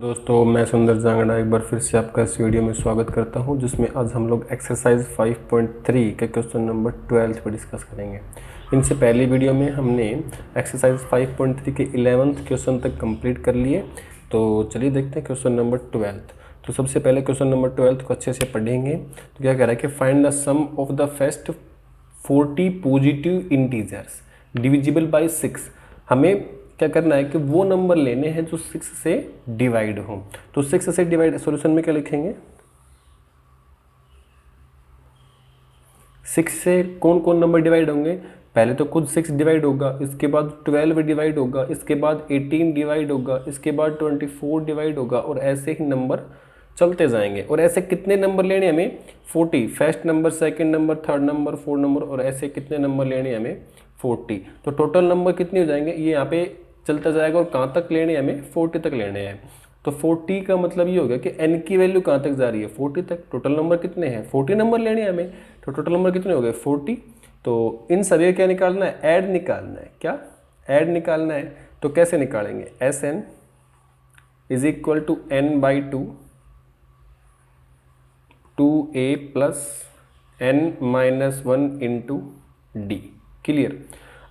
दोस्तों मैं सुंदर जांगड़ा एक बार फिर से आपका इस वीडियो में स्वागत करता हूं, जिसमें आज हम लोग एक्सरसाइज 5.3 के क्वेश्चन नंबर 12 पर डिस्कस करेंगे। इनसे पहली वीडियो में हमने एक्सरसाइज 5.3 के 11th क्वेश्चन तक कंप्लीट कर लिए। तो चलिए देखते हैं क्वेश्चन नंबर 12। तो सबसे पहले क्वेश्चन नंबर 12 को अच्छे से पढ़ेंगे। तो क्या कह रहा है कि find the sum of the first 40 positive integers divisible by 6। हमें क्या करना है कि वो नंबर लेने हैं जो 6 से डिवाइड हो। तो 6 से डिवाइड सॉल्यूशन में क्या लिखेंगे, 6 से कौन कौन नंबर डिवाइड होंगे। पहले तो खुद 6 डिवाइड होगा, इसके बाद 12 डिवाइड होगा, इसके बाद 18 डिवाइड होगा, इसके बाद 24 डिवाइड होगा, और ऐसे ही नंबर चलते जाएंगे। और ऐसे कितने नंबर लेने हमें, 40। First number, second number, third number, fourth number, और ऐसे कितने नंबर लेने हमें, 40। तो टोटल नंबर कितने हो जाएंगे, ये यहाँ पे चलता जाएगा। और कहाँ तक लेने हैं हमें, 40 तक लेने हैं। तो 40 का मतलब ये हो गया कि n की वैल्यू कहाँ तक जा रही है, 40 तक। टोटल नंबर कितने हैं, 40 नंबर लेने हैं हमें। तो टोटल नंबर कितने हो गए, 40। तो इन सभी का क्या निकालना है, ऐड निकालना है। क्या ऐड निकालना है, तो कैसे निकालेंगे, S N is equal to N by two, 2a plus n minus 1 into D. Clear.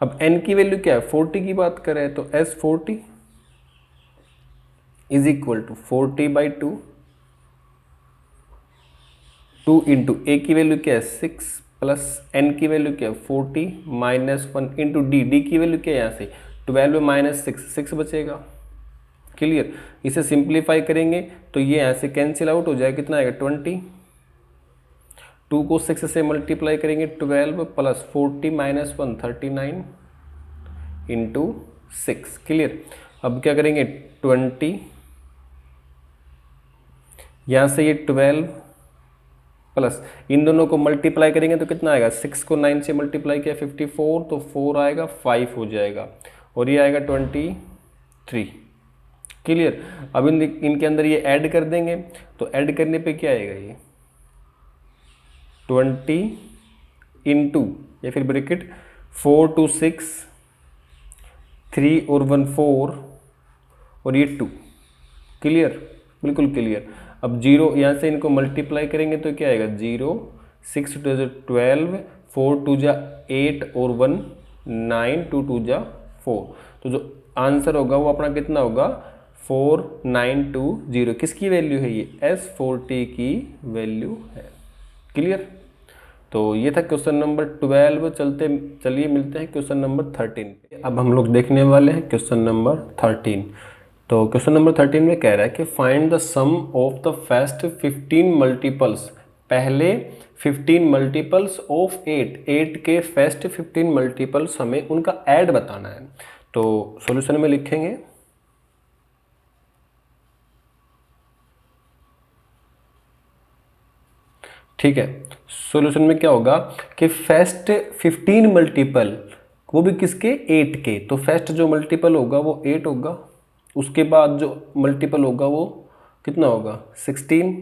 अब n की वैल्यू क्या है, 40 की बात करें तो S40 is equal to 40 by two, 2 into A की वैल्यू क्या है 6 प्लस n की वैल्यू क्या है 40 माइनस 1 इंटू डी। डी की वैल्यू क्या है यहाँ से 12 माइनस 6 बचेगा। क्लियर। इसे सिंप्लीफाई करेंगे तो ये यहाँ से कैंसिल आउट हो जाएगा, कितना आएगा 20। 2 को 6 से मल्टीप्लाई करेंगे, 12 प्लस 40 माइनस 1 39 इंटू 6। क्लियर। अब क्या करेंगे 20, यहाँ से ये 12 प्लस इन दोनों को मल्टीप्लाई करेंगे तो कितना आएगा, 6 को 9 से मल्टीप्लाई किया 54, तो 4 आएगा, 5 हो जाएगा, और ये आएगा 23। क्लियर। अब इनके अंदर ये ऐड कर देंगे, तो ऐड करने पे क्या आएगा, ये 20 इंटू या फिर ब्रैकेट 4 2 6, 3 और 1 4, और ये 2। क्लियर, बिल्कुल क्लियर। अब जीरो यहाँ से इनको मल्टीप्लाई करेंगे तो क्या आएगा, 0, 6 टू जा 12, 4 टू जा 8, और 1 9, 2 टू जा 4। तो जो आंसर होगा वो अपना कितना होगा, 4920। किसकी वैल्यू है ये, S40 की वैल्यू है। क्लियर। तो ये था क्वेश्चन नंबर 12। चलिए मिलते हैं क्वेश्चन नंबर 13 पे। अब हम लोग देखने वाले हैं क्वेश्चन नंबर 13। तो क्वेश्चन नंबर 13 में कह रहा है कि find the sum of the first 15 multiples. पहले 15 मल्टीपल्स ऑफ 8 के फर्स्ट 15 मल्टीपल्स हमें उनका ऐड बताना है। तो सॉल्यूशन में लिखेंगे, ठीक है। सॉल्यूशन में क्या होगा कि फर्स्ट 15 मल्टीपल, वो भी किसके, 8 के। तो फर्स्ट जो मल्टीपल होगा वो 8 होगा, उसके बाद जो मल्टीपल होगा वो कितना होगा, 16,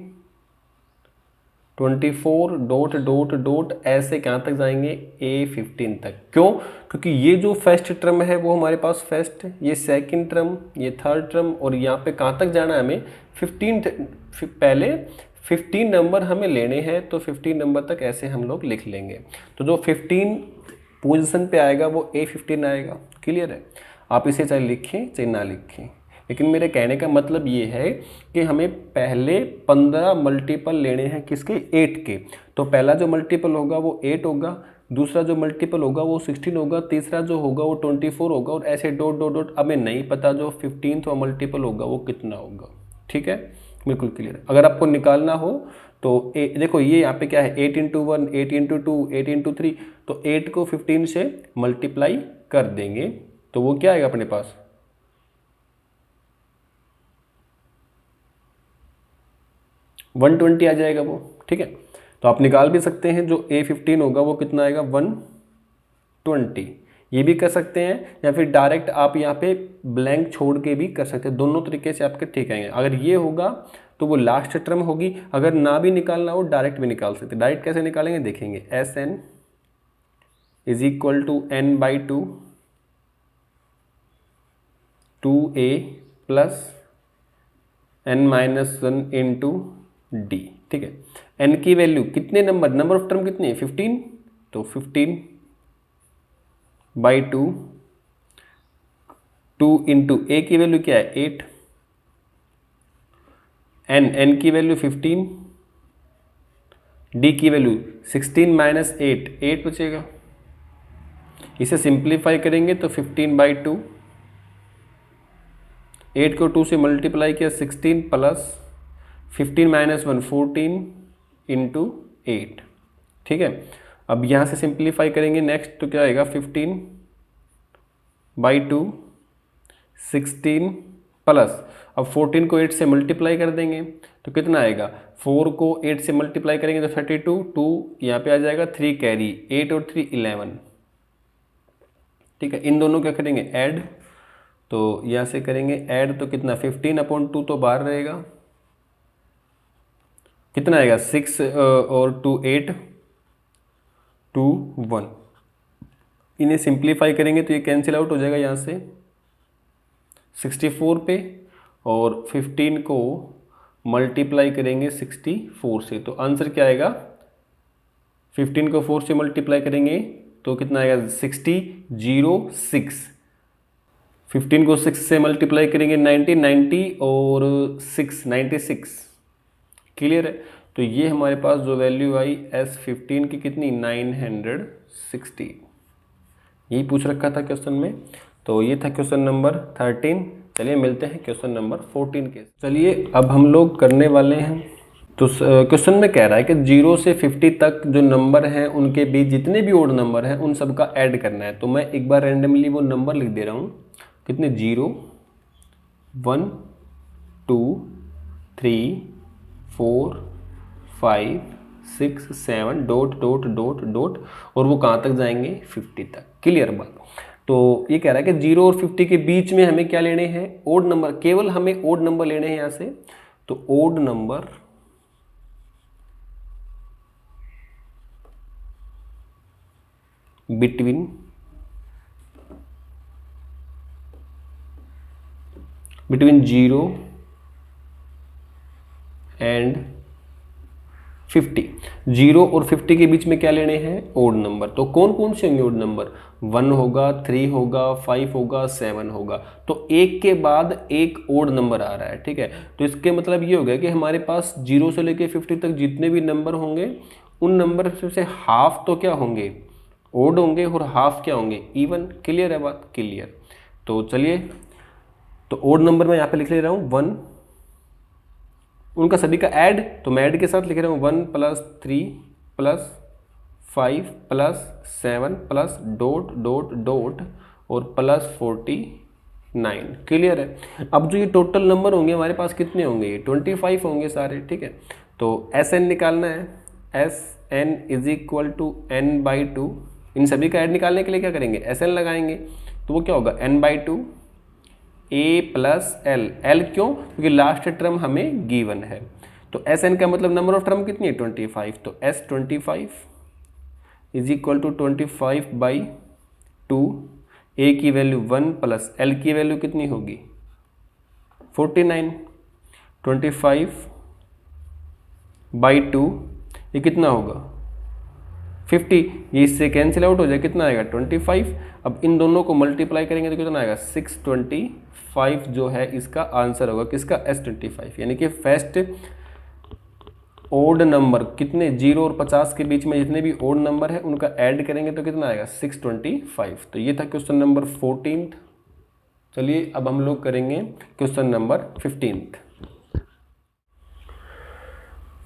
24 डॉट डॉट डॉट, ऐसे कहाँ तक जाएंगे, A15 तक। क्यों, क्योंकि ये जो फर्स्ट टर्म है वो हमारे पास फर्स्ट, ये सेकंड टर्म, ये थर्ड टर्म, और यहाँ पे कहाँ तक जाना है हमें, 15। पहले 15 नंबर हमें लेने हैं, तो 15 नंबर तक ऐसे हम लोग लिख लेंगे। तो जो 15 पोजीशन पे आएगा वो A15 आएगा। क्लियर है। आप इसे चाहे लिखें चाहे ना लिखें, लेकिन मेरे कहने का मतलब ये है कि हमें पहले 15 मल्टीपल लेने हैं किसके, 8 के। तो पहला जो मल्टीपल होगा वो 8 होगा, दूसरा जो मल्टीपल होगा वो 16 होगा, तीसरा जो होगा वो 24 होगा, और ऐसे डॉट डॉट डॉट। हमें नहीं पता जो 15वां मल्टीपल होगा वो कितना होगा। ठीक है, बिल्कुल क्लियर। अगर आपको निकालना हो तो देखो ये यहाँ पे क्या है, 8 इंटू 1, 8 इंटू 2, 8 इंटू 3। तो 8 को 15 से मल्टीप्लाई कर देंगे तो वो क्या आएगा अपने पास, 120 आ जाएगा वो। ठीक है। तो आप निकाल भी सकते हैं, जो A15 होगा वो कितना आएगा, 120। ये भी कर सकते हैं, या फिर डायरेक्ट आप यहाँ पे ब्लैंक छोड़ के भी कर सकते हैं। दोनों तरीके से आपके ठीक आएंगे। अगर ये होगा तो वो लास्ट टर्म होगी, अगर ना भी निकालना हो डायरेक्ट भी निकाल सकते हैं। डायरेक्ट कैसे निकालेंगे देखेंगे, SN is equal to n by 2, 2a plus n-1 into D, ठीक है। n की वैल्यू कितने नंबर ऑफ टर्म कितनी है 15, तो 15/2, 2 इंटू ए की वैल्यू क्या है 8, n की वैल्यू 15, डी की वैल्यू 16 माइनस 8 बचेगा। इसे सिंप्लीफाई करेंगे तो 15/2, 8 को 2 से मल्टीप्लाई किया 16 प्लस 15 माइनस 1 14 इंटू 8, ठीक है। अब यहाँ से सिंप्लीफाई करेंगे नेक्स्ट तो क्या आएगा 15/2 16 प्लस, अब 14 को 8 से मल्टीप्लाई कर देंगे तो कितना आएगा, 4 को 8 से मल्टीप्लाई करेंगे तो 32, 2 यहाँ पे आ जाएगा, 3 कैरी, 8 और 3 11, ठीक है। इन दोनों क्या करेंगे ऐड, तो यहाँ से करेंगे ऐड तो कितना 15/2 तो बाहर रहेगा, कितना आएगा 6 और 2 8 2 1, इन्हें सिंप्लीफाई करेंगे तो ये कैंसिल आउट हो जाएगा यहाँ से 64 पे, और 15 को मल्टीप्लाई करेंगे 64 से तो आंसर क्या आएगा, 15 को 4 से मल्टीप्लाई करेंगे तो कितना आएगा 60 15 को 6 से मल्टीप्लाई करेंगे 90 और 6 96, क्लियर है। तो ये हमारे पास जो वैल्यू आई S15 की कितनी 960, यही पूछ रखा था क्वेश्चन में। तो ये था क्वेश्चन नंबर 13। चलिए मिलते हैं क्वेश्चन नंबर 14 के। चलिए अब हम लोग करने वाले हैं, तो क्वेश्चन में कह रहा है कि 0 से 50 तक जो नंबर हैं उनके बीच जितने भी ओड नंबर हैं उन सब का ऐड करना है। तो मैं एक बार रैंडमली वो नंबर लिख दे रहा हूँ, कितने 0 1 2 3 4 5 6 7 डॉट डॉट डॉट डॉट, और वो कहाँ तक जाएंगे 50 तक, क्लियर बात। तो ये कह रहा है कि 0 और 50 के बीच में हमें क्या लेने हैं ओड नंबर, केवल हमें ओड नंबर लेने हैं यहाँ से। तो ओड नंबर बिटवीन 0 एंड 50, 0 और 50 के बीच में क्या लेने हैं ओड नंबर। तो कौन कौन से होंगे ओड नंबर, 1 होगा, 3 होगा, 5 होगा, 7 होगा। तो एक के बाद एक ओड नंबर आ रहा है, ठीक है। तो इसके मतलब ये हो गया कि हमारे पास 0 से लेके 50 तक जितने भी नंबर होंगे उन नंबर से हाफ तो क्या होंगे ओड होंगे और हाफ क्या होंगे इवन, क्लियर है बात, क्लियर। तो चलिए, तो ओड नंबर मैं यहाँ पे लिख ले रहा हूँ 1, उनका सभी का ऐड, तो मैं ऐड के साथ लिख रहा हूँ 1 + 3 + 5 + 7 + डॉट डॉट डॉट और +49, क्लियर है। अब जो ये टोटल नंबर होंगे हमारे पास कितने होंगे, ये 25 होंगे सारे, ठीक है। तो Sn निकालना है, Sn = n/2, इन सभी का ऐड निकालने के लिए क्या करेंगे Sn लगाएंगे, तो वो क्या होगा n/2 a + l, l क्यों, क्योंकि लास्ट टर्म हमें गिवन है। तो Sn का मतलब नंबर ऑफ टर्म कितनी है 25, तो S25 = 25/2, a की वैल्यू 1 प्लस l की वैल्यू कितनी होगी 49, 25/2 ये कितना होगा 50, ये इससे कैंसिल आउट हो जाए, कितना आएगा 25। अब इन दोनों को मल्टीप्लाई करेंगे तो कितना आएगा 625 जो है इसका आंसर होगा, किसका S25। यानी कि फर्स्ट ओड नंबर कितने 0 और 50 के बीच में जितने भी ओड नंबर है उनका ऐड करेंगे तो कितना आएगा 625। तो ये था क्वेश्चन नंबर 14। चलिए अब हम लोग करेंगे क्वेश्चन नंबर 15।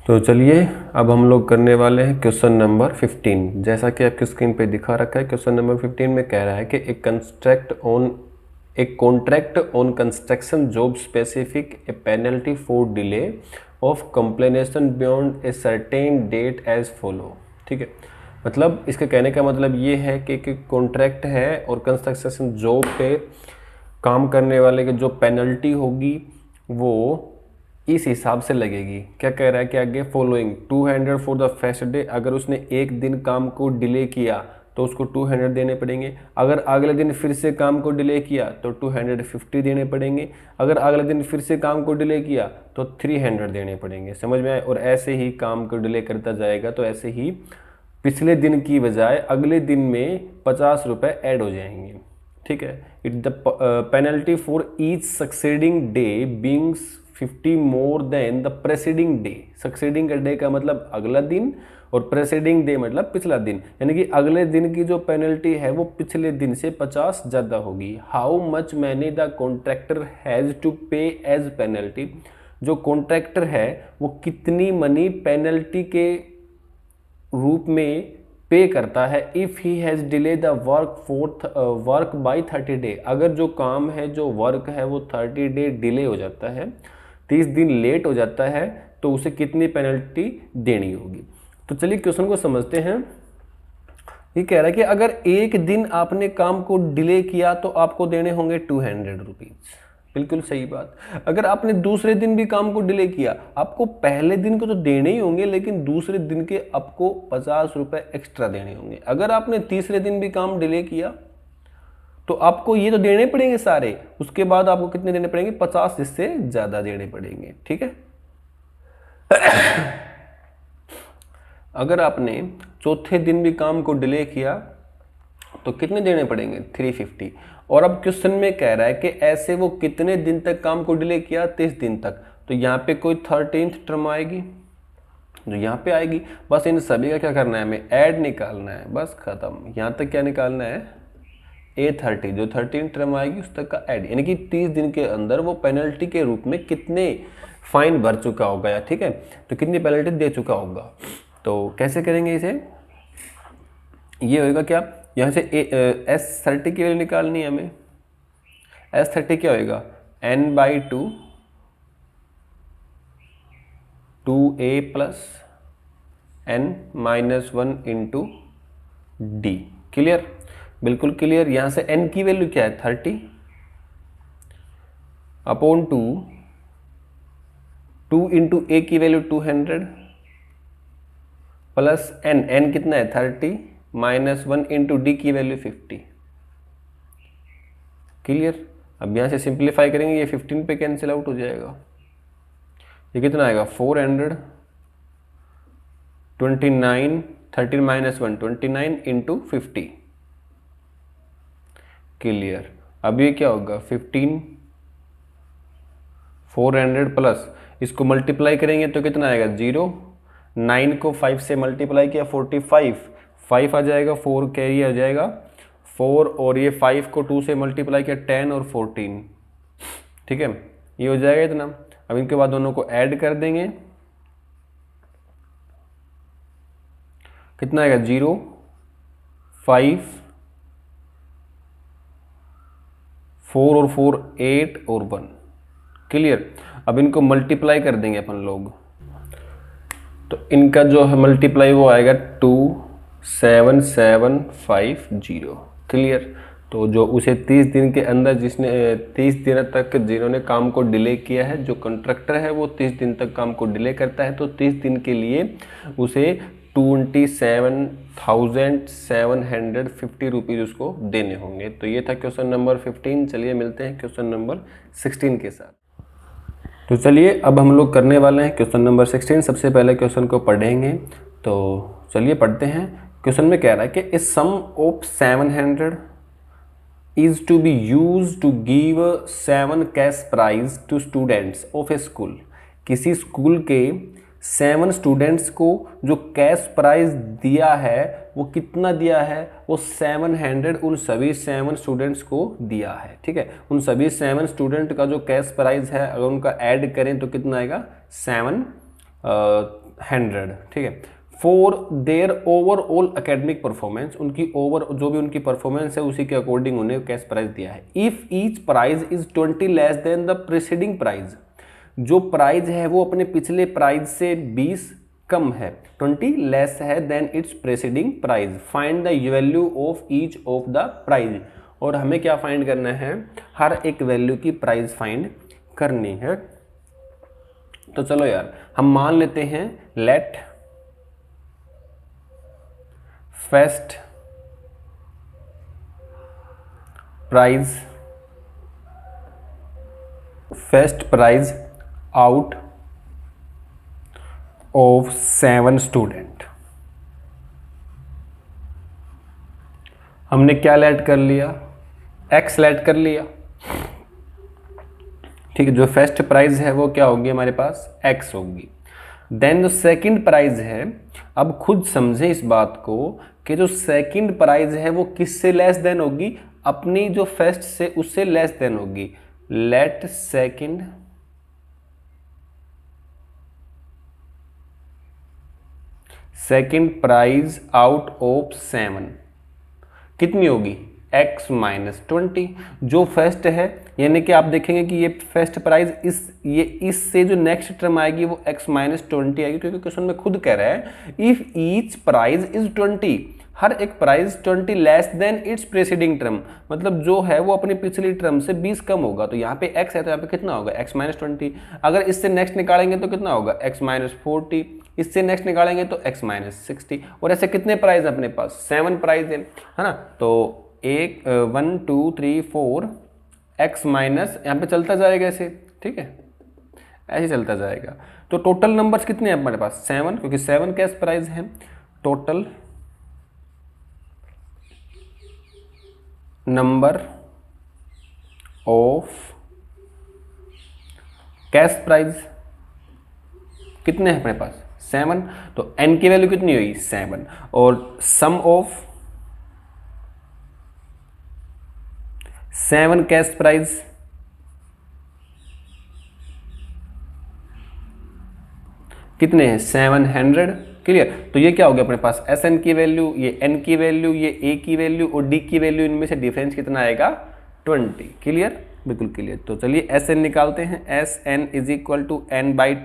तो चलिए अब हम लोग करने वाले हैं क्वेश्चन नंबर 15। जैसा कि आपकी स्क्रीन पे दिखा रखा है, क्वेश्चन नंबर 15 में कह रहा है कि एक contract on construction job specific a penalty for delay of completion beyond a certain date as follow, ठीक है। मतलब इसके कहने का मतलब ये है कि एक कॉन्ट्रैक्ट है और कंस्ट्रक्शन जॉब पे काम करने वाले की जो पेनल्टी होगी वो इस हिसाब से लगेगी। क्या कह रहा है कि आगे following 200 for the first day, अगर उसने एक दिन काम को डिले किया तो उसको 200 देने पड़ेंगे। अगर अगले दिन फिर से काम को डिले किया तो 250 देने पड़ेंगे। अगर अगले दिन फिर से काम को डिले किया तो 300 देने पड़ेंगे। समझ में आए? और ऐसे ही काम को डिले करता जाएगा तो ऐसे ही पिछले दिन की बजाय अगले दिन में 50 रुपये ऐड हो जाएंगे। ठीक है। It the penalty for each succeeding day beings 50 more than the preceding day. Succeeding का डे का मतलब अगला दिन और प्रेसीडिंग डे मतलब पिछला दिन, यानी कि अगले दिन की जो पेनल्टी है वो पिछले दिन से 50 ज़्यादा होगी। How much money the contractor has to pay as penalty. जो कॉन्ट्रैक्टर है वो कितनी मनी पेनल्टी के रूप में पे करता है if he has delay the work by 30 day. अगर जो काम है, जो वर्क है वो 30 डे डिले हो जाता है, 30 दिन लेट हो जाता है, तो उसे कितनी पेनल्टी देनी होगी। तो चलिए क्वेश्चन को समझते हैं। ये कह रहा है कि अगर एक दिन आपने काम को डिले किया तो आपको देने होंगे 200 रुपीज़। बिल्कुल सही बात। अगर आपने दूसरे दिन भी काम को डिले किया, आपको पहले दिन को तो देने ही होंगे, लेकिन दूसरे दिन के आपको 50 रुपये एक्स्ट्रा देने होंगे। अगर आपने तीसरे दिन भी काम डिले किया तो आपको ये तो देने पड़ेंगे सारे, उसके बाद आपको कितने देने पड़ेंगे? 50, इससे ज़्यादा देने पड़ेंगे। ठीक है। अगर आपने चौथे दिन भी काम को डिले किया तो कितने देने पड़ेंगे? 350। और अब क्वेश्चन में कह रहा है कि ऐसे वो कितने दिन तक काम को डिले किया? 30 दिन तक। तो यहाँ पे कोई 13th टर्म आएगी जो यहाँ पे आएगी। बस इन सभी का क्या करना है? हमें ऐड निकालना है, बस खत्म। यहाँ तक क्या निकालना है? A30, जो 13th टर्म आएगी उस तक का ऐड, यानी कि 30 दिन के अंदर वो पेनल्टी के रूप में कितने फाइन भर चुका होगा या ठीक है, तो कितनी पेनल्टी दे चुका होगा। तो कैसे करेंगे इसे? ये होएगा क्या, यहाँ से S30 की वैल्यू निकालनी है हमें। S30 क्या होएगा? N/2 2A plus N-1 into D। Clear? बिल्कुल क्लियर। यहाँ से N की वैल्यू क्या है? 30 अपॉन 2 इंटू A की वैल्यू 200 प्लस N कितना है? 30 -1 इंटू D की वैल्यू 50। क्लियर? अब यहाँ से सिंप्लीफाई करेंगे, ये 15 पे कैंसिल आउट हो जाएगा। ये कितना आएगा? 400 29 13 -1 29 इंटू 50। क्लियर? अब ये क्या होगा? 15 400 प्लस इसको मल्टीप्लाई करेंगे तो कितना आएगा? 0। 9 को 5 से मल्टीप्लाई किया 45, 5 आ जाएगा, 4 कैरी आ जाएगा 4, और ये 5 को 2 से मल्टीप्लाई किया 10 और 14। ठीक है, ये हो जाएगा इतना। अब इनके बाद दोनों को ऐड कर देंगे, कितना आएगा? 0 5 4 और 4 8 और 1। क्लियर? अब इनको मल्टीप्लाई कर देंगे अपन लोग, तो इनका जो है मल्टीप्लाई वो आएगा 27750। क्लियर? तो जो उसे 30 दिन के अंदर, जिसने 30 दिन तक जिन्होंने काम को डिले किया है, जो कॉन्ट्रैक्टर है वो 30 दिन तक काम को डिले करता है, तो 30 दिन के लिए उसे 27,750 रुपीज़ उसको देने होंगे। तो ये था क्वेश्चन नंबर 15। चलिए मिलते हैं क्वेश्चन नंबर 16 के साथ। तो चलिए अब हम लोग करने वाले हैं क्वेश्चन नंबर 16। सबसे पहले क्वेश्चन को पढ़ेंगे, तो चलिए पढ़ते हैं। क्वेश्चन में कह रहा है कि ए सम of 700 is to be used to give 7 cash prize to students of a school। किसी स्कूल के 7 स्टूडेंट्स को जो कैश प्राइज दिया है वो कितना दिया है? वो 700 उन सभी 7 स्टूडेंट्स को दिया है। ठीक है, उन सभी 7 स्टूडेंट का जो कैश प्राइज है अगर उनका ऐड करें तो कितना आएगा? 700। ठीक है, for their overall academic performance, उनकी ओवर जो भी उनकी परफॉर्मेंस है उसी के अकॉर्डिंग उन्हें कैश प्राइज दिया है। If each prize is 20 less than the preceding prize, जो प्राइज है वो अपने पिछले प्राइज से 20 कम है, 20 लेस है than its preceding prize, find the value of each of the prize. और हमें क्या फाइंड करना है? हर एक वैल्यू की प्राइस फाइंड करनी है। तो चलो यार हम मान लेते हैं let first prize, first prize out of 7 student. हमने क्या लेट कर लिया, एक्स लेट कर लिया, ठीक है। जो फर्स्ट प्राइज है वो क्या होगी हमारे पास, एक्स होगी। देन जो सेकंड प्राइज है, अब खुद समझे इस बात को कि जो सेकंड प्राइज है वो किससे लेस देन होगी, अपनी जो फर्स्ट से उससे लेस देन होगी। Let second prize out of 7 कितनी होगी, x माइनस 20। जो फर्स्ट है, यानी कि आप देखेंगे कि ये फर्स्ट प्राइज इससे जो नेक्स्ट टर्म आएगी वो x माइनस 20 आएगी, क्योंकि क्वेश्चन में खुद कह रहा है इफ ईच प्राइज इज 20, हर एक prize 20 less than its preceding term, मतलब जो है वो अपनी पिछली टर्म से 20 कम होगा। तो यहाँ पे x है तो यहाँ पे कितना होगा, x माइनस 20। अगर इससे नेक्स्ट निकालेंगे तो कितना होगा, x माइनस 40। इससे नेक्स्ट निकालेंगे तो x माइनस 60। और ऐसे कितने प्राइज अपने पास, 7 प्राइज है ना। तो 1 2 3 4 x माइनस, यहाँ पे चलता जाएगा ऐसे, ठीक है, ऐसे चलता जाएगा। तो टोटल नंबर्स कितने हैं हमारे पास, 7, क्योंकि 7 कैश प्राइज है। Total number of cash prize कितने हैं अपने पास, 7। तो n की वैल्यू कितनी हुई, 7। और सम ऑफ 7 कैश प्राइज कितने हैं, 700। क्लियर। तो ये क्या हो गया अपने पास, एस एन की वैल्यू, ये एन की वैल्यू, ये ए की वैल्यू और डी की वैल्यू, इनमें से डिफरेंस कितना आएगा, 20। क्लियर, बिल्कुल क्लियर। तो चलिए एस एन निकालते हैं। S N is equal to N by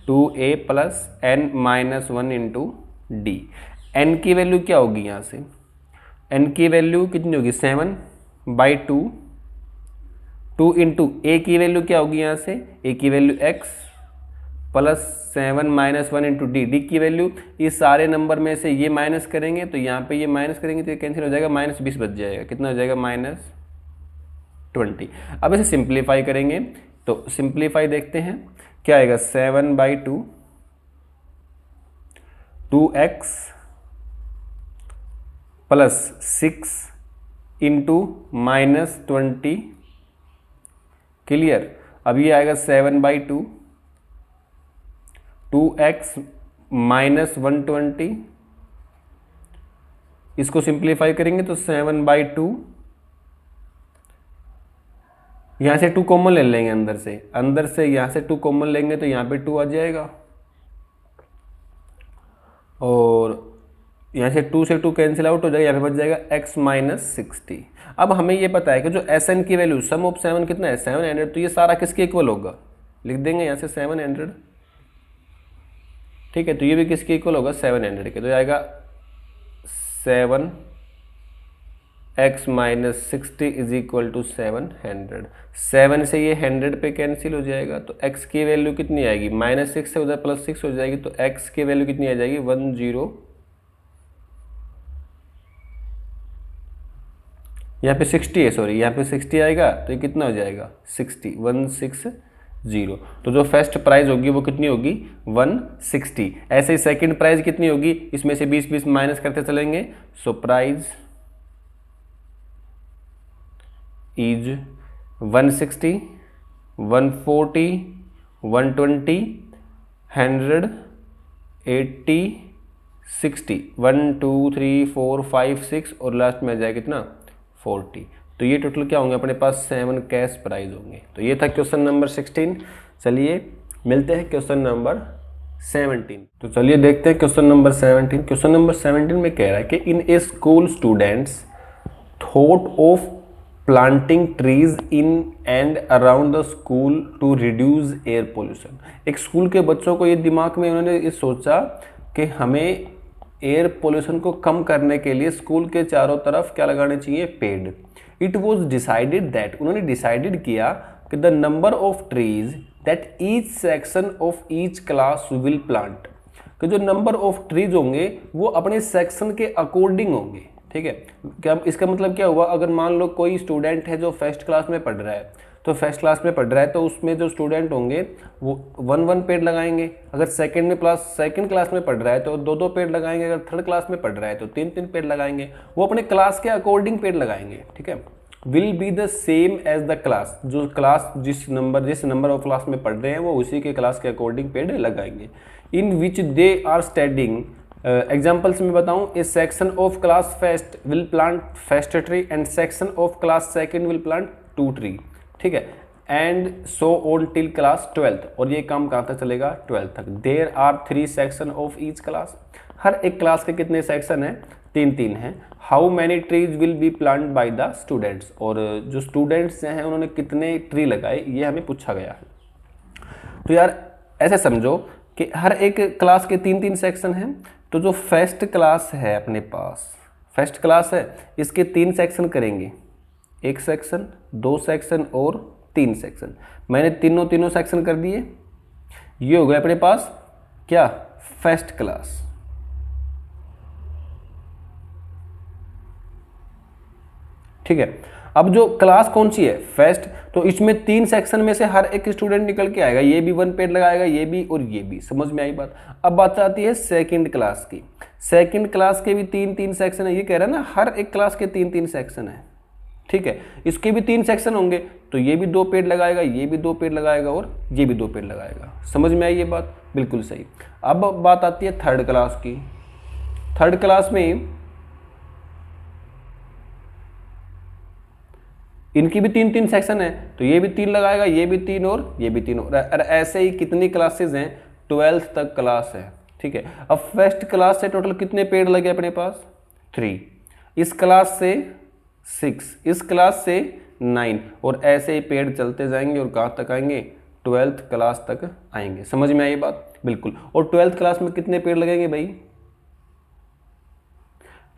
2a plus N minus 1 into D. N की वैल्यू क्या होगी यहाँ से, एन की वैल्यू कितनी होगी, 7 बाई 2 इंटू ए की वैल्यू क्या होगी यहाँ से, ए की value x plus 7 minus 1 into D. D की वैल्यू, इस सारे नंबर में से ये माइनस करेंगे तो यहाँ पे ये माइनस करेंगे तो ये कैंसिल हो जाएगा, माइनस 20 बच जाएगा, कितना हो जाएगा, माइनस 20। अब इसे सिंप्लीफाई करेंगे तो सिंप्लीफाई देखते हैं क्या आएगा, 7 by 2x plus 6 into minus 20। Clear. अब ये आएगा 7 बाई 2x माइनस 120। इसको सिंप्लीफाई करेंगे तो 7 बाई 2, यहाँ से 2 कॉमन ले लेंगे, अंदर से यहाँ से 2 कॉमन लेंगे तो यहाँ पे 2 आ जाएगा, और यहाँ से 2 से 2 कैंसिल आउट हो जाएगा, यहाँ पे बच जाएगा x माइनस 60। अब हमें ये पता है कि जो एस एन की वैल्यू सम ऑफ 7 कितना है, 700। तो ये सारा किसके इक्वल होगा, लिख देंगे यहाँ से 700, ठीक है। तो ये भी किसके इक्वल होगा, 700 के। तो ये आएगा 7x minus 60 is equal to 700। 7 से ये 100 पे कैंसिल हो जाएगा, तो x की वैल्यू कितनी आएगी, माइनस 6 से उधर प्लस 6 हो जाएगी, तो x की वैल्यू कितनी आ जाएगी, 10। यहाँ पे 60 है, सॉरी यहाँ पे 60 आएगा, तो ये कितना हो जाएगा, 60, 160। तो जो फर्स्ट प्राइज होगी वो कितनी होगी, 160। ऐसे ही सेकंड प्राइज कितनी होगी, इसमें से 20 माइनस करते चलेंगे। सो प्राइज इज 160, 140, 120, 100, 80, 60, 1 2 3 4 5 6 और लास्ट में आ जाएगा कितना, 40। तो ये टोटल क्या होंगे अपने पास, 7 कैश प्राइज होंगे। तो ये था क्वेश्चन नंबर 16। चलिए मिलते हैं क्वेश्चन नंबर 17। तो चलिए देखते हैं क्वेश्चन नंबर 17। क्वेश्चन नंबर 17 में कह रहा है कि in a school students thought of planting trees in and around the school to reduce air pollution. एक स्कूल के बच्चों को ये दिमाग में उन्होंने ये सोचा कि हमें एयर पोल्यूशन को कम करने के लिए स्कूल के चारों तरफ क्या लगाने चाहिए, पेड़। इट वॉज डिसाइडेड दैट, उन्होंने डिसाइडेड किया कि the number of trees that each section of each class will plant, कि जो नंबर ऑफ ट्रीज होंगे वो अपने सेक्शन के अकॉर्डिंग होंगे, ठीक है। क्या इसका मतलब क्या हुआ, अगर मान लो कोई स्टूडेंट है जो फर्स्ट क्लास में पढ़ रहा है, तो फर्स्ट क्लास में पढ़ रहा है तो उसमें जो स्टूडेंट होंगे वो 1 पेड़ लगाएंगे। अगर सेकंड क्लास में पढ़ रहा है तो 2 पेड़ लगाएंगे। अगर थर्ड क्लास में पढ़ रहा है तो 3 पेड़ लगाएंगे। वो अपने क्लास के अकॉर्डिंग पेड़ लगाएंगे, ठीक है। Will be the same as the class, जो क्लास जिस नंबर ऑफ क्लास में पढ़ रहे हैं वो उसी के क्लास के अकॉर्डिंग पेड़ लगाएंगे। In which they are studying, examples में बताऊं, a section of class first will plant first tree and section of class second will plant 2 tree, ठीक है। And so on till class 12th, और ये काम कहाँ तक चलेगा, 12th तक। There are 3 section of each class, हर एक क्लास के कितने सेक्शन हैं, 3 हैं। How many trees will be plant by the students, और जो स्टूडेंट्स हैं उन्होंने कितने ट्री लगाए, ये हमें पूछा गया है। तो यार ऐसे समझो कि हर एक क्लास के 3 सेक्शन हैं। तो जो फर्स्ट क्लास है अपने पास, फर्स्ट क्लास है, इसके 3 सेक्शन करेंगे, 1 सेक्शन, 2 सेक्शन और 3 सेक्शन। मैंने तीनों सेक्शन कर दिए। ये हो गया अपने पास क्या, फर्स्ट क्लास। ठीक है। अब जो क्लास कौन सी है, फर्स्ट, तो इसमें 3 सेक्शन में से हर एक स्टूडेंट निकल के आएगा, ये भी 1 पेड़ लगाएगा, ये भी और ये भी। समझ में आई बात। अब बात आती है सेकंड क्लास की। सेकंड क्लास के भी 3 सेक्शन है, ये कह रहा है ना, हर एक क्लास के 3 सेक्शन है, ठीक है। इसके भी 3 सेक्शन होंगे, तो ये भी 2 पेड़ लगाएगा, ये भी 2 पेड़ लगाएगा और ये भी 2 पेड़ लगाएगा। समझ में आई ये बात, बिल्कुल सही। अब बात आती है थर्ड क्लास की। थर्ड क्लास में इनकी भी 3 सेक्शन है, तो ये भी 3 लगाएगा, ये भी 3 और ये भी 3 और ऐसे ही कितनी क्लासेस हैं, 12th तक क्लास है, ठीक है। अब फर्स्ट क्लास से टोटल कितने पेड़ लगे अपने पास, 3, इस क्लास से 6, इस क्लास से 9, और ऐसे ही पेड़ चलते जाएंगे और कहाँ तक आएंगे, 12th क्लास तक आएंगे। समझ में आई बात, बिल्कुल। और 12th क्लास में कितने पेड़ लगेंगे भाई,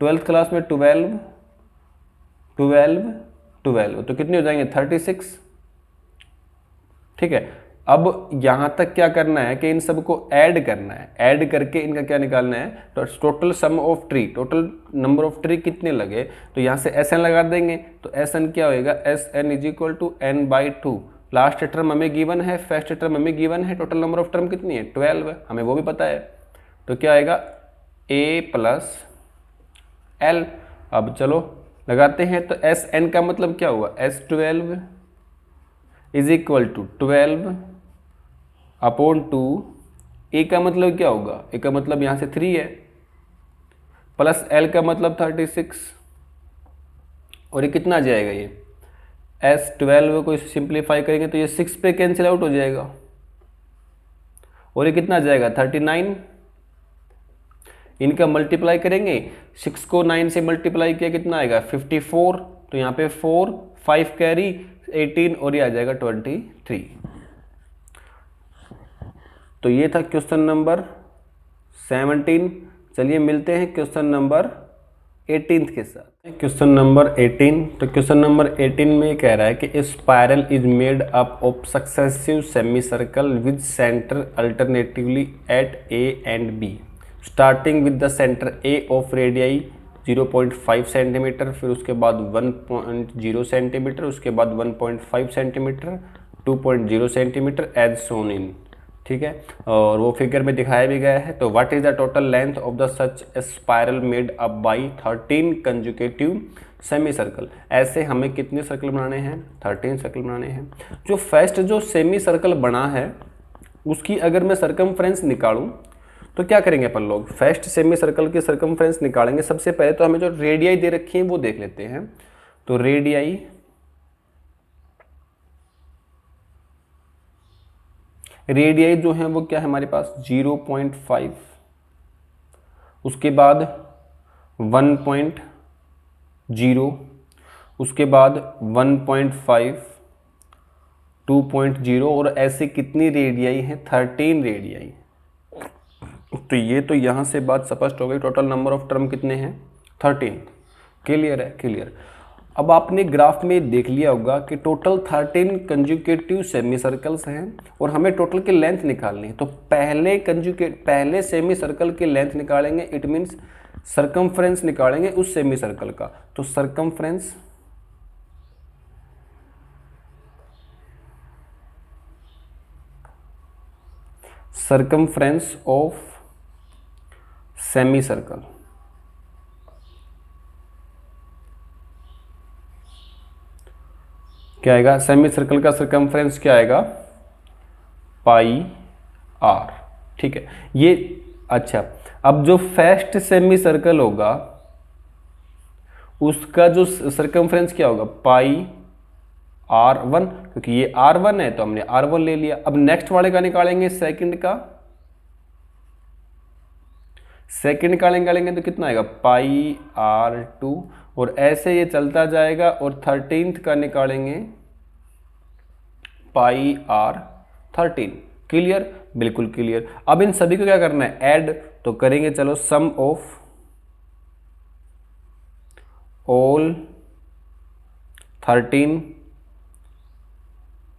12th क्लास में 12, तो कितने हो जाएंगे, 36, ठीक है। अब यहाँ तक क्या करना है कि इन सबको ऐड करना है, ऐड करके इनका क्या निकालना है, तो total sum of tree, total number of tree कितने लगे, तो यहाँ से एस एन लगा देंगे। तो एस एन क्या होएगा, S N is equal to n/2। Last term हमें गिवन है, फर्स्ट टर्म हमें गिवन है, टोटल नंबर ऑफ टर्म कितनी है, 12 है, हमें वो भी पता है। तो क्या आएगा, a + l। अब चलो लगाते हैं, तो एस एन का मतलब क्या हुआ, S12 इज इक्वल टू 12/2। ए का मतलब क्या होगा, ए का मतलब यहाँ से 3 है, प्लस एल का मतलब 36, और ये कितना आ जाएगा, ये S12 को सिंप्लीफाई करेंगे तो ये 6 पे कैंसिल आउट हो जाएगा, और ये कितना आ जाएगा, 39। इनका मल्टीप्लाई करेंगे, 6 को 9 से मल्टीप्लाई किया कितना आएगा, 54। तो यहाँ पे 4, 5 कैरी 18, और ये आ जाएगा 23। तो ये था क्वेश्चन नंबर 17। चलिए मिलते हैं क्वेश्चन नंबर 18 के साथ। क्वेश्चन नंबर 18, तो क्वेश्चन नंबर 18 में कह रहा है कि a spiral is made up of successive semi circle with centre alternatively at A and B, starting with the centre A of radii 0.5 centimetre, फिर उसके बाद 1.0 सेंटीमीटर, उसके बाद 1.5 centimetre, 2.0 centimetre as shown in, ठीक है। और वो फिगर में दिखाया भी गया है। तो what is the total length of the such spiral made up by 13 conjugative semi circle. ऐसे हमें कितने सर्कल बनाने हैं, 13 सर्कल बनाने हैं। जो फर्स्ट जो सेमी सर्कल बना है उसकी अगर मैं सर्कमफ्रेंस निकालूं तो क्या करेंगे अपन लोग, फर्स्ट सेमी सर्कल की सर्कमफ्रेंस निकालेंगे। सबसे पहले तो हमें जो रेडियाई दे रखी है वो देख लेते हैं। तो रेडियाई जो है वो क्या है हमारे पास, 0.5, उसके बाद 1.0, उसके बाद 1.5, 2.0, और ऐसे कितनी रेडियाई हैं, 13 रेडियाई। तो ये तो यहाँ से बात स्पष्ट हो गई, टोटल नंबर ऑफ टर्म कितने हैं, 13। क्लियर है, क्लियर। अब आपने ग्राफ में देख लिया होगा कि टोटल 13 कंजुकेटिव सेमी सर्कल्स हैं और हमें टोटल की लेंथ निकालनी है। तो पहले सेमी सर्कल की लेंथ निकालेंगे, इट मीन्स सरकमफ्रेंस निकालेंगे उस सेमी सर्कल का। तो सरकमफ्रेंस ऑफ सेमी सर्कल, क्या आएगा? सेमी सर्कल का सरकमफ्रेंस क्या आएगा? पाई आर। ठीक है, ये अच्छा। अब जो फर्स्ट सेमी सर्कल होगा उसका जो सरकमफ्रेंस क्या होगा? पाई R1, क्योंकि ये R1 है तो हमने R1 ले लिया। अब नेक्स्ट वाले का निकालेंगे, सेकंड का। सेकंड निकालेंगे तो कितना आएगा? पाई R2, और ऐसे ये चलता जाएगा। और 13th का निकालेंगे, पाई R13। क्लियर? बिल्कुल क्लियर। अब इन सभी को क्या करना है? ऐड। तो करेंगे, चलो, sum of all 13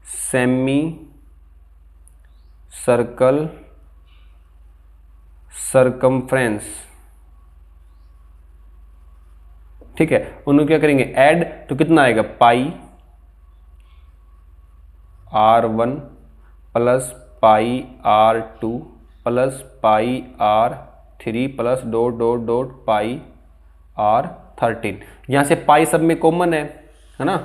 semi circle circumference. ठीक है, उन्हें क्या करेंगे? ऐड। तो कितना आएगा? Pi R1 plus pi R2 plus pi R3 plus dot dot dot pi R13। यहाँ से पाई सब में कॉमन है ना?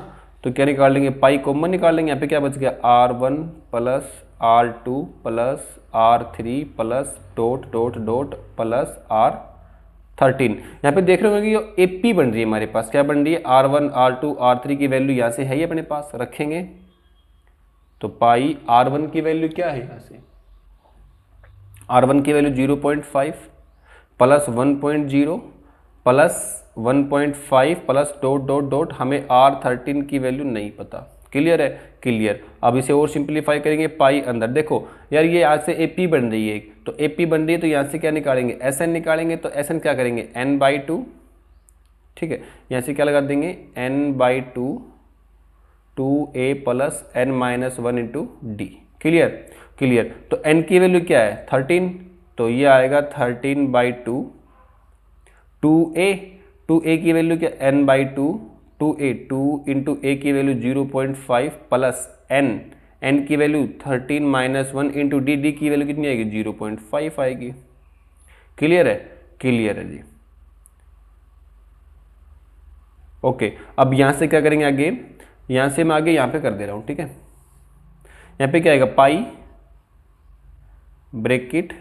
तो क्या निकाल लेंगे? पाई कॉमन निकाल लेंगे। यहाँ पे क्या बच गया? R1 plus R2 plus R3 plus dot dot dot plus R13। यहाँ पे देख रहे होंगे कि AP बन रही है हमारे पास। क्या बन रही है? R1 R2 R3 की वैल्यू यहाँ से है ही अपने पास, रखेंगे। तो पाई R1 की वैल्यू क्या है? यहाँ से R1 की value 0.5 plus 1.0 plus 1.5 plus dot dot dot, हमें R13 की वैल्यू नहीं पता। क्लियर है? क्लियर। अब इसे और सिंप्लीफाई करेंगे, पाई अंदर। देखो यार, ये यहाँ से AP बन रही है, तो AP बन रही है, तो यहाँ से क्या निकालेंगे? SN निकालेंगे। तो SN क्या करेंगे? n/2। ठीक है, यहाँ से क्या लगा देंगे? n/2 2a plus n-1 into D. Clear? Clear. तो n की वैल्यू क्या है? 13। तो ये आएगा 13/2 2a की वैल्यू क्या? n/2 2a 2 इंटू a की वैल्यू 0.5 प्लस n की वैल्यू 13-1 इंटू डी की वैल्यू कितनी आएगी? 0.5 आएगी। क्लियर है? क्लियर है जी। ओके, अब यहाँ से क्या करेंगे आगे? यहाँ से मैं आगे यहाँ पे कर दे रहा हूँ। ठीक है, यहाँ पे क्या आएगा? पाई ब्रैकेट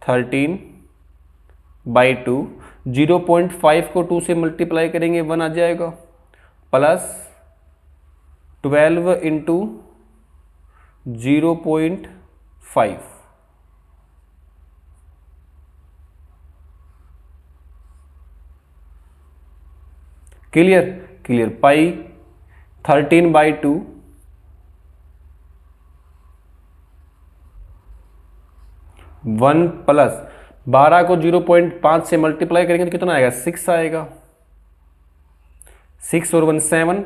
13/2, 0.5 को 2 से मल्टीप्लाई करेंगे 1 आ जाएगा, प्लस 12 इंटू 0.5। क्लियर? क्लियर। पाई 13/2 1 प्लस 12 को 0.5 से मल्टीप्लाई करेंगे तो कितना आएगा? 6 आएगा। 6 और 1 7।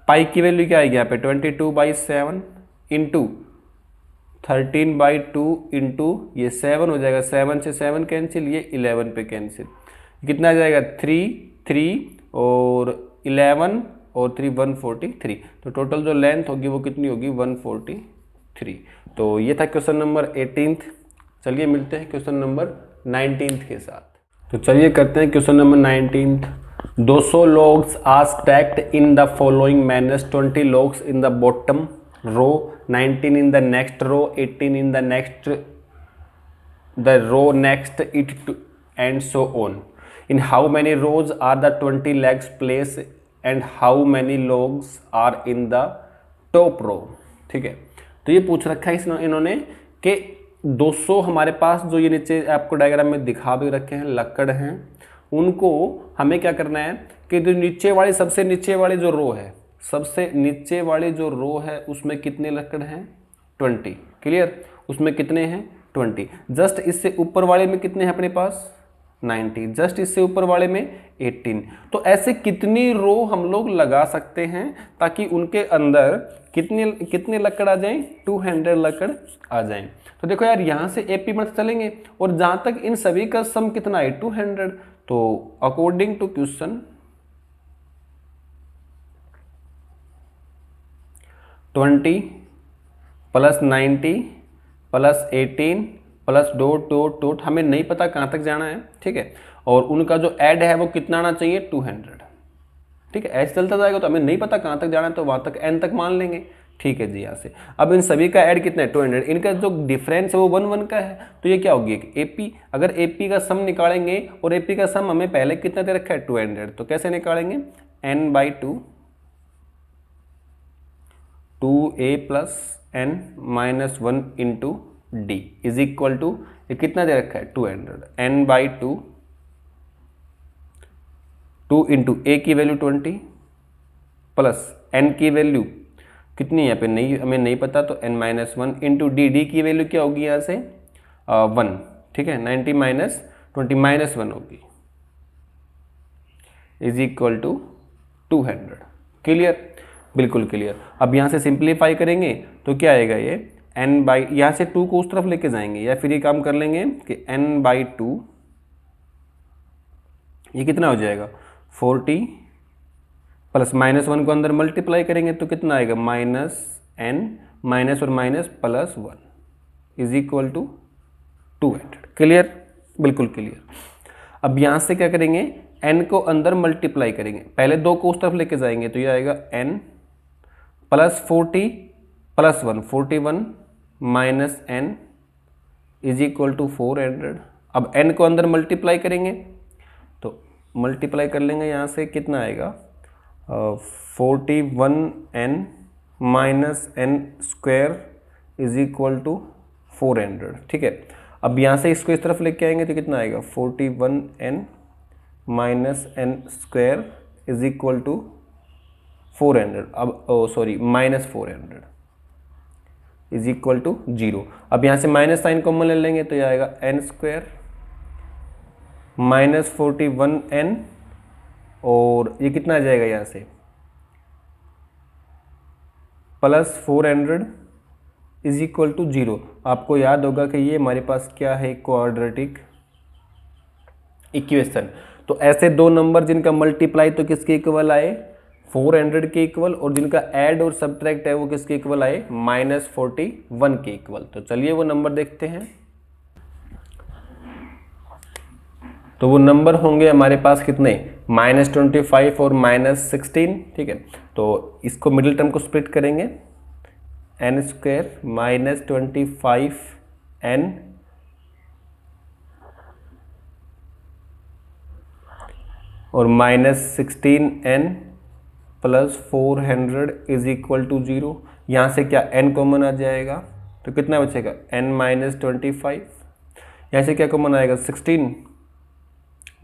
पाई की वैल्यू क्या आएगी यहाँ पे? 22/7 इंटू 13/2 इंटू ये 7 हो जाएगा, 7 से 7 कैंसिल, ये 11 पे कैंसिल। कितना आ जाएगा? 3 और 11 और 3 143। तो टोटल जो लेंथ होगी वो कितनी होगी? 143। तो ये था क्वेश्चन नंबर 18th। चलिए मिलते हैं क्वेश्चन नंबर 19th के साथ। तो चलिए करते हैं question number 19th। 200 logs are stacked in the following manner: 20 logs in the bottom row, 19 in the next row, 18 in the next the row next it to, and so on. In how many rows are the 20 legs placed and how many logs are in the top row? ठीक है, तो ये पूछ रखा है इन्होंने कि 200 हमारे पास जो ये नीचे आपको डायग्राम में दिखा भी रखे हैं लक्कड़ हैं, उनको हमें क्या करना है कि जो नीचे वाली सबसे नीचे वाली जो रो है, सबसे नीचे वाली जो रो है उसमें कितने लक्कड़ हैं? 20। क्लियर? उसमें कितने हैं? 20। जस्ट इससे ऊपर वाले में कितने हैं अपने पास? 90। जस्ट इससे ऊपर वाले में 18। तो ऐसे कितनी रो हम लोग लगा सकते हैं ताकि उनके अंदर कितने लक्कड़ आ जाएं? 200 लक्कड़ आ जाएं। तो देखो यार यहाँ से AP बढ़ते चलेंगे और जहाँ तक इन सभी का सम कितना है 200, तो according to question 20 + 90 + 18 plus dot dot dot, हमें नहीं पता कहाँ तक जाना है, ठीक है, और उनका जो ऐड है वो कितना आना चाहिए 200, ठीक है। ऐसे चलता जाएगा तो हमें नहीं पता कहाँ तक जाना है, तो वहाँ तक n तक मान लेंगे, ठीक है जी। यहाँ से अब इन सभी का ऐड कितना है 200, इनका जो डिफरेंस है वो 1 1 का है, तो ये क्या होगी एक AP। अगर AP का सम निकालेंगे और AP का सम हमें पहले कितना दे रखा है 200, तो कैसे निकालेंगे n/2 2a + n - 1 × d is equal to, ये कितना दे रखा है 200, n/2 2 × a की वैल्यू 20 प्लस n की वैल्यू कितनी है यहाँ पे नहीं, हमें नहीं पता, तो n - 1 × d की वैल्यू क्या होगी यहाँ से 1, ठीक है, 90 - 20 - 1 होगी, इज इक्वल टू 200। क्लियर, बिल्कुल क्लियर। अब यहाँ से सिंप्लीफाई करेंगे तो क्या आएगा ये n/, यहाँ से 2 को उस तरफ लेके जाएंगे, या फिर ये काम कर लेंगे कि n/2 ये कितना हो जाएगा 40 प्लस -1 को अंदर मल्टीप्लाई करेंगे तो कितना आएगा -n माइनस और minus plus 1 is equal to 200। Clear, बिल्कुल क्लियर। अब यहाँ से क्या करेंगे n को अंदर मल्टीप्लाई करेंगे, पहले 2 को उस तरफ लेके जाएंगे तो ये आएगा n plus 40 plus 1 41 minus n is equal to 400। अब n को अंदर मल्टीप्लाई करेंगे तो मल्टीप्लाई कर लेंगे, यहाँ से कितना आएगा 41n minus n square is equal to 400, ठीक है। अब यहाँ से इसको इस तरफ लेके आएंगे तो कितना आएगा 41n minus n square is equal to 400, अब सॉरी -400 इज इक्वल टू 0। अब यहाँ से माइनस साइन कॉमन ले लेंगे तो ये आएगा n स्क्वायर माइनस 41n और ये कितना आ जाएगा यहाँ से प्लस 400 इज इक्वल टू 0। आपको याद होगा कि ये हमारे पास क्या है क्वाड्रेटिक इक्वेशन। तो ऐसे दो नंबर जिनका मल्टीप्लाई तो किसके इक्वल आए 400 के इक्वल, और जिनका ऐड और सब्ट्रैक्ट है वो किसके इक्वल आए -41 के इक्वल। तो चलिए वो नंबर देखते हैं। तो वो नंबर होंगे हमारे पास कितने -25 और -16, ठीक है। तो इसको मिडिल टर्म को स्प्लिट करेंगे n स्क्वायर -25n और -16n plus 400 is equal to 0। यहाँ से क्या n कॉमन आ जाएगा तो कितना बचेगा n -25, यहाँ से क्या कॉमन आएगा 16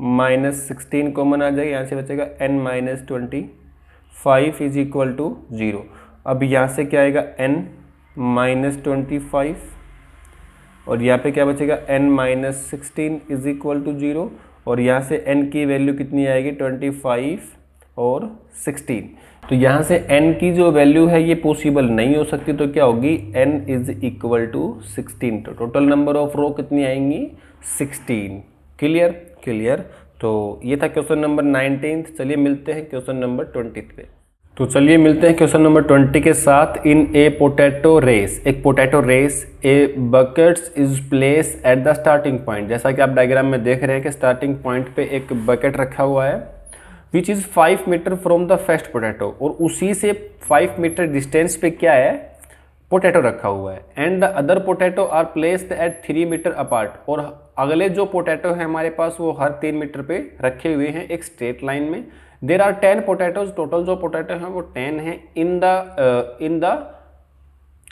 -16 कॉमन आ जाएगा, यहाँ से बचेगा n -25 इज इक्वल टू 0। अब यहाँ से क्या आएगा n -25 और यहाँ पे क्या बचेगा n -16 इज इक्वल टू 0, और यहाँ से n की वैल्यू कितनी आएगी 25 और 16। तो यहाँ से n की जो वैल्यू है ये पॉसिबल नहीं हो सकती, तो क्या होगी n इज इक्वल टू 16। तो टोटल नंबर ऑफ रो कितनी आएंगी 16। Clear clear. तो ये था क्वेश्चन नंबर 19। चलिए मिलते हैं क्वेश्चन नंबर 20 पे। तो चलिए मिलते हैं क्वेश्चन नंबर 20 के साथ। इन ए पोटैटो रेस, एक potato race, a buckets is place at the starting point. जैसा कि आप डायग्राम में देख रहे हैं कि स्टार्टिंग पॉइंट पे एक बकेट रखा हुआ है which is 5 metre from the first potato, और उसी से 5 मीटर डिस्टेंस पे क्या है पोटैटो रखा हुआ है। And the other potato are placed at 3 metre apart, और अगले जो पोटैटो है हमारे पास वो हर 3 मीटर पे रखे हुए हैं एक स्ट्रेट लाइन में। देर आर 10 पोटैटोज, टोटल जो पोटैटो हैं वो 10 हैं इन द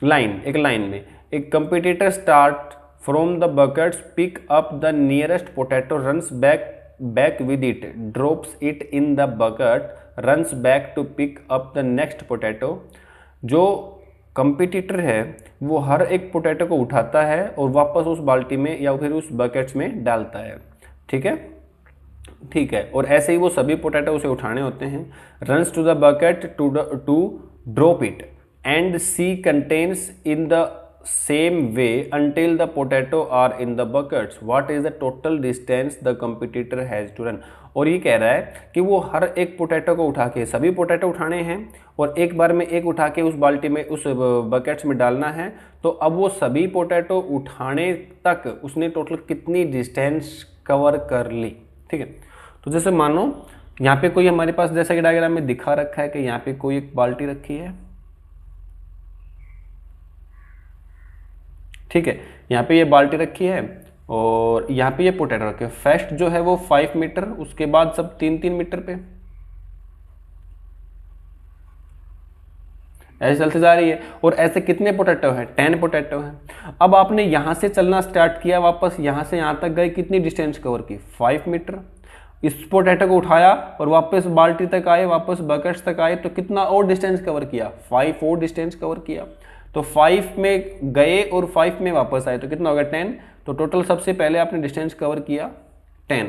लाइन, एक लाइन में। एक competitor start from the buckets, pick up the nearest potato, runs back with it, drops it in the bucket, runs back to pick up the next potato. जो competitor है वो हर एक potato को उठाता है और वापस उस बाल्टी में या फिर उस बकेट्स में डालता है, ठीक है ठीक है। और ऐसे ही वो सभी पोटैटो उसे उठाने होते हैं। Runs to the bucket to drop it and see contains in the same way until the potato are in the buckets. What is the total distance the competitor has to run? और ये कह रहा है कि वो हर एक potato को उठा के, सभी पोटैटो उठाने हैं और एक बार में एक उठा के उस बाल्टी में, उस बकेट्स में डालना है। तो अब वो सभी पोटैटो उठाने तक उसने टोटल कितनी डिस्टेंस कवर कर ली। ठीक है, तो जैसे मानो यहाँ पे कोई हमारे पास, जैसा कि डायग्राम में दिखा रखा है कि यहाँ पे कोई एक बाल्टी रखी है। ठीक है, यहाँ पे ये बाल्टी रखी है और यहाँ पे ये पोटैटो रखे। फर्स्ट जो है वो 5 मीटर, उसके बाद सब 3-3 मीटर पे ऐसे चलते जा रही है। और ऐसे कितने पोटैटो हैं? 10 पोटैटो हैं। अब आपने यहाँ से चलना स्टार्ट किया, वापस यहाँ से यहाँ तक गए, कितनी डिस्टेंस कवर की? 5 मीटर। इस पोटैटो को उठाया और वापस बाल्टी तक आए, वापस बकेट्स तक आए, तो कितना और डिस्टेंस कवर किया? 5 और डिस्टेंस कवर किया। तो 5 में गए और 5 में वापस आए, तो कितना होगा? 10। तो टोटल सबसे पहले आपने डिस्टेंस कवर किया 10।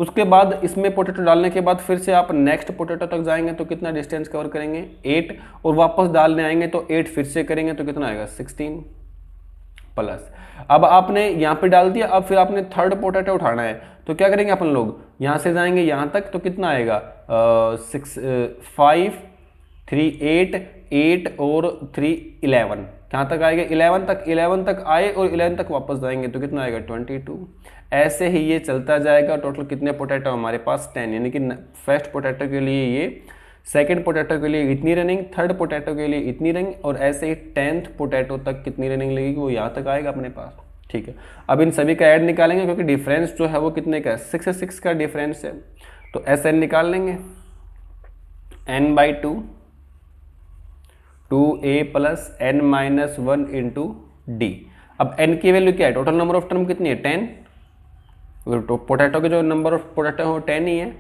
उसके बाद इसमें पोटैटो डालने के बाद फिर से आप नेक्स्ट पोटैटो तक जाएंगे तो कितना डिस्टेंस कवर करेंगे? 8। और वापस डालने आएंगे तो 8 फिर से करेंगे तो कितना आएगा? 16 प्लस। अब आपने यहाँ पे डाल दिया, अब फिर आपने थर्ड पोटैटो उठाना है, तो क्या करेंगे अपन लोग? यहाँ से जाएंगे यहाँ तक, तो कितना आएगा? 5 3 8 और 3 11। कहाँ तक आएगा? 11 तक आए और 11 तक वापस जाएंगे तो कितना आएगा? 22। ऐसे ही ये चलता जाएगा। टोटल कितने पोटैटो हमारे पास? 10। यानी कि फर्स्ट पोटैटो के लिए ये, सेकंड पोटैटो के लिए इतनी रनिंग, थर्ड पोटैटो के लिए इतनी रनिंग, और ऐसे ही 10th पोटैटो तक कितनी रनिंग लगेगी, वो यहाँ तक आएगा अपने पास। ठीक है, अब इन सभी का ऐड निकालेंगे क्योंकि डिफरेंस जो है वो कितने का है? 6 से 6 का डिफरेंस है। तो SN निकाल लेंगे, n/2 2a plus n minus 1 into D. अब n की वैल्यू क्या है? टोटल नंबर ऑफ टर्म कितनी है? 10। तो पोटैटो के जो नंबर ऑफ पोटैटो है 10 ही है।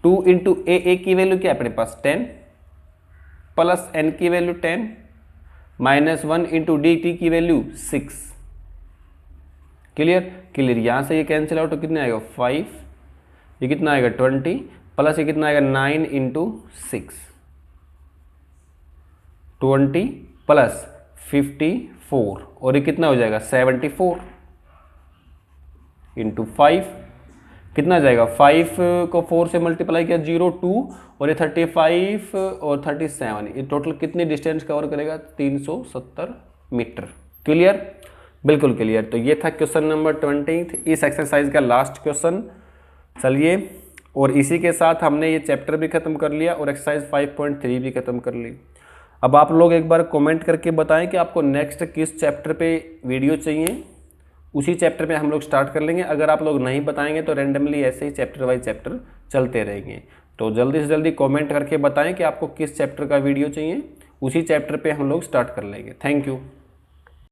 2 इंटू ए की वैल्यू क्या है अपने पास? 10 प्लस n की value 10 minus 1 into D T की वैल्यू 6। क्लियर? क्लियर। यहाँ से ये कैंसिल आउट तो कितने आएगा? 5। ये कितना आएगा? 20 प्लस ये कितना आएगा? 9 इंटू 6 20 प्लस 54 और ये कितना हो जाएगा? 74 इंटू 5 कितना जाएगा? 5 को 4 से मल्टीप्लाई किया 0 2 और ये 35 और 37। ये टोटल कितनी डिस्टेंस कवर करेगा? 370 मीटर। क्लियर? बिल्कुल क्लियर। तो ये था क्वेश्चन नंबर 20 इस एक्सरसाइज का लास्ट क्वेश्चन। चलिए, और इसी के साथ हमने ये चैप्टर भी खत्म कर लिया और एक्सरसाइज 5.3 भी खत्म कर ली। अब आप लोग एक बार कमेंट करके बताएं कि आपको नेक्स्ट किस चैप्टर पे वीडियो चाहिए, उसी चैप्टर पे हम लोग स्टार्ट कर लेंगे। अगर आप लोग नहीं बताएंगे तो रैंडमली ऐसे ही चैप्टर वाइज चैप्टर चलते रहेंगे। तो जल्दी से जल्दी कमेंट करके बताएं कि आपको किस चैप्टर का वीडियो चाहिए, उसी चैप्टर पे हम लोग स्टार्ट कर लेंगे। Thank you.